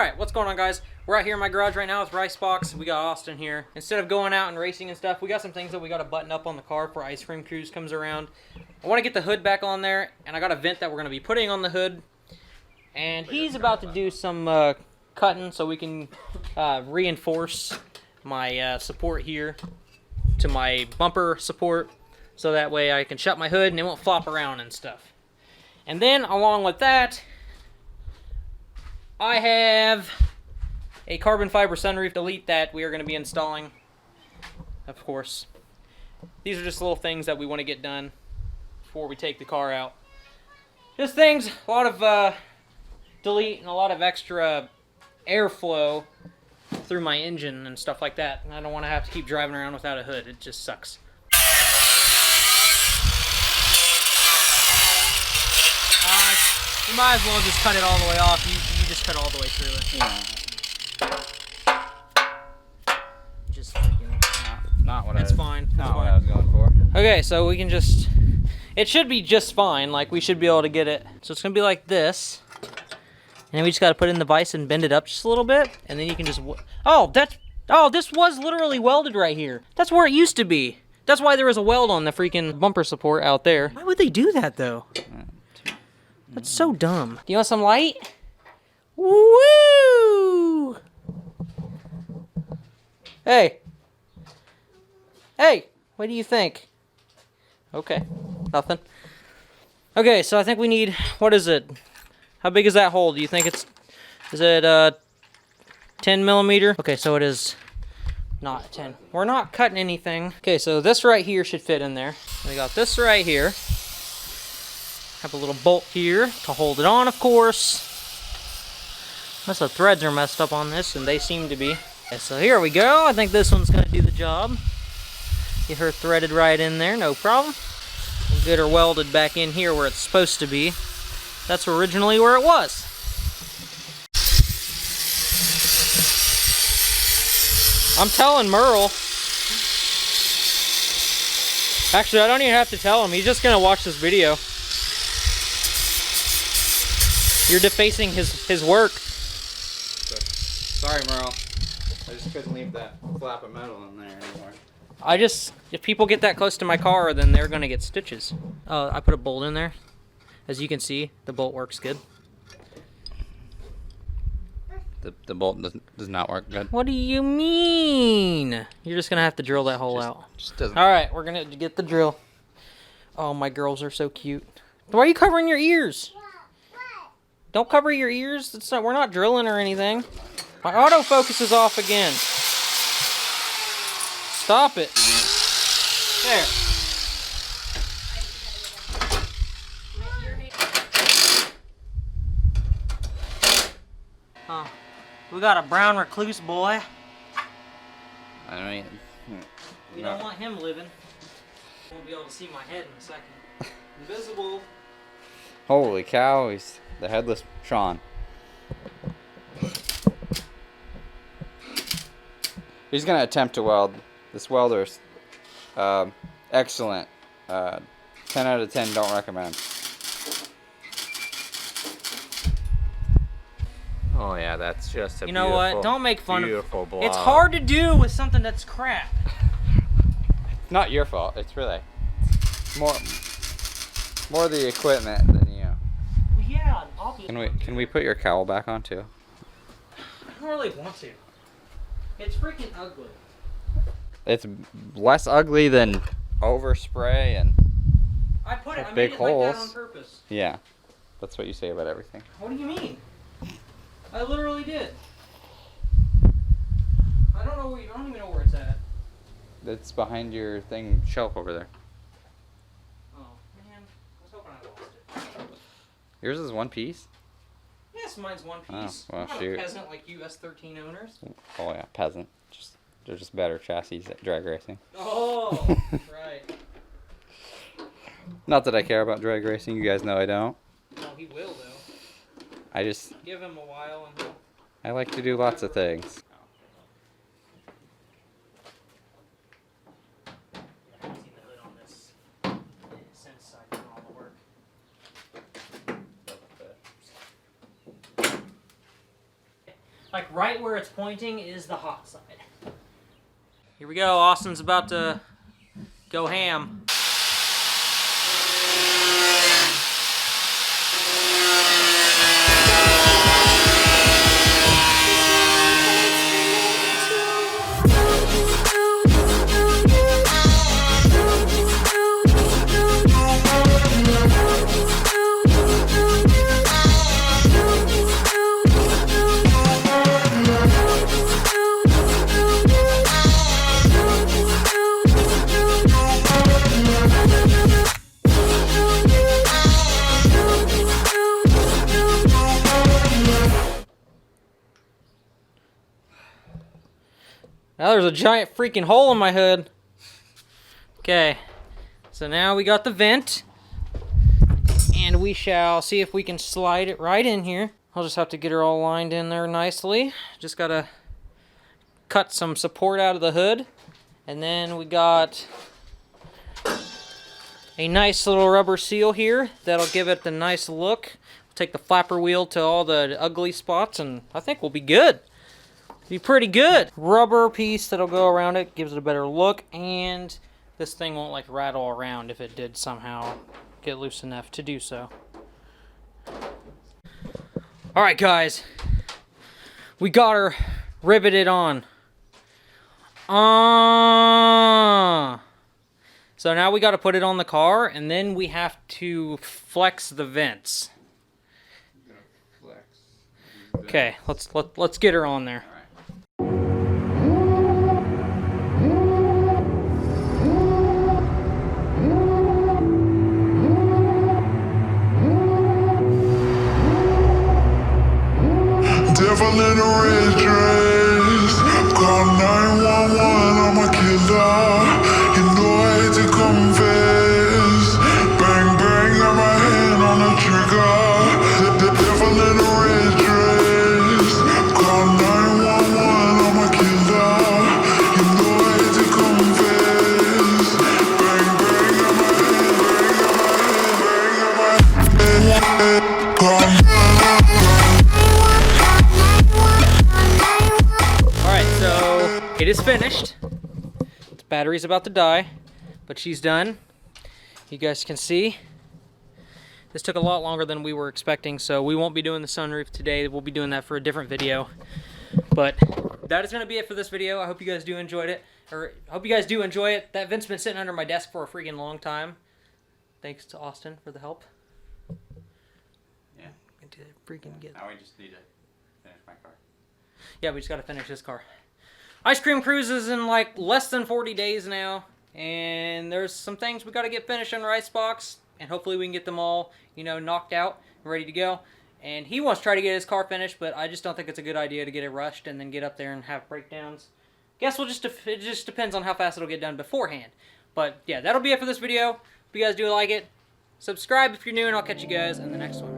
Alright, what's going on, guys? We're out here in my garage right now with Ricebox. We got Austin here. Instead of going out and racing and stuff, we got some things that we got to button up on the car for Ice Cream Cruise comes around. I want to get the hood back on there, and I got a vent that we're going to be putting on the hood. And he's about to do some cutting so we can reinforce my support here to my bumper support, so that way I can shut my hood and it won't flop around and stuff. And then, along with that, I have a carbon fiber sunroof delete that we are going to be installing, of course. These are just little things that we want to get done before we take the car out. Just things, a lot of delete and a lot of extra airflow through my engine and stuff like that. And I don't want to have to keep driving around without a hood. It just sucks. You might as well just cut it all the way off. You just cut all the way through it. Yeah. Just freaking... Not what I was going for. Okay, so we can just... It should be just fine. Like, we should be able to get it. So it's going to be like this. And then we just got to put it in the vise and bend it up just a little bit. And then you can just... Oh, this was literally welded right here. That's where it used to be. That's why there was a weld on the freaking bumper support out there. Why would they do that, though? That's so dumb. Do you want some light? Woo! Hey. Hey, what do you think? Okay, nothing. Okay, so I think we need, what is it? How big is that hole? Do you think is it 10 millimeter? Okay, so it is not 10. We're not cutting anything. Okay, so this right here should fit in there. We got this right here. Have a little bolt here to hold it on, of course. Unless the threads are messed up on this, and they seem to be. Okay, so here we go. I think this one's going to do the job. Get her threaded right in there, no problem. We'll get her welded back in here where it's supposed to be. That's originally where it was. I'm telling Merle. Actually, I don't even have to tell him. He's just going to watch this video. You're defacing his work. Sorry, Merle. I just couldn't leave that flap of metal in there anymore. If people get that close to my car, then they're gonna get stitches. I put a bolt in there. As you can see, the bolt works good. The bolt does not work good. What do you mean? You're just gonna have to drill that hole out. Just doesn't. All right, we're gonna get the drill. Oh, my girls are so cute. Why are you covering your ears? Don't cover your ears. We're not drilling or anything. My autofocus is off again. Stop it. There. Huh. We got a brown recluse boy. I mean... We don't want him living. Won't be able to see my head in a second. Invisible. Holy cow, he's the headless Sean. He's going to attempt to weld. This welder's excellent. 10 out of 10, don't recommend. Oh yeah, that's just a You know what? Don't make fun of it. Blob. It's hard to do with something that's crap. It's not your fault. It's really more the equipment than you. Well, yeah, obviously. Can we put your cowl back on too? I don't really want to. It's freaking ugly. It's less ugly than overspray and I made big it holes. like that on purpose. Yeah, that's what you say about everything. What do you mean? I literally did. I don't even know where it's at. It's behind your shelf over there. Oh man, I was hoping I lost it. Yours is one piece? Yes, mine's one piece. Oh, well, I'm not shoot. a peasant like US 13 owners. Oh yeah, peasant. They're just better chassis at drag racing. Oh, right. Not that I care about drag racing. You guys know I don't. No, he will though. I just... Give him a while and he'll... I like to do lots of things. I haven't seen the hood on this since I did all the work. Like right where it's pointing is the hot side. Here we go, Austin's about to go ham. Now there's a giant freaking hole in my hood. Okay, so now we got the vent. And we shall see if we can slide it right in here. I'll just have to get her all lined in there nicely. Just gotta cut some support out of the hood. And then we got a nice little rubber seal here. That'll give it the nice look. We'll take the flapper wheel to all the ugly spots and I think we'll be good. Be pretty good. Rubber piece that'll go around it, gives it a better look, and this thing won't like rattle around if it did somehow get loose enough to do so. Alright guys, we got her riveted on. So now we got to put it on the car, and then we have to flex the vents. Okay, let's get her on there. Devil in a red dress, call 911, I'm a killer. You know I hate to confess. Bang bang, got my hand on the trigger. The devil in a red dress, call 911, I'm a killer. You know I hate to confess. Bang bang, got my hand, bang got my hand, call. It is finished. The battery's about to die, but she's done. You guys can see. This took a lot longer than we were expecting, so we won't be doing the sunroof today. We'll be doing that for a different video. But that is going to be it for this video. I hope you guys do enjoyed it. Or hope you guys do enjoy it. That vent's been sitting under my desk for a freaking long time. Thanks to Austin for the help. Yeah. To freaking get. Now we just need to finish my car. Yeah, we just got to finish this car. Ice Cream Cruise is in like less than 40 days now, and there's some things we got to get finished on our icebox, and hopefully we can get them all, you know, knocked out and ready to go. And he wants to try to get his car finished, but I just don't think it's a good idea to get it rushed and then get up there and have breakdowns. Guess it just depends on how fast it'll get done beforehand. But yeah, that'll be it for this video. Hope you guys do like it. Subscribe if you're new, and I'll catch you guys in the next one.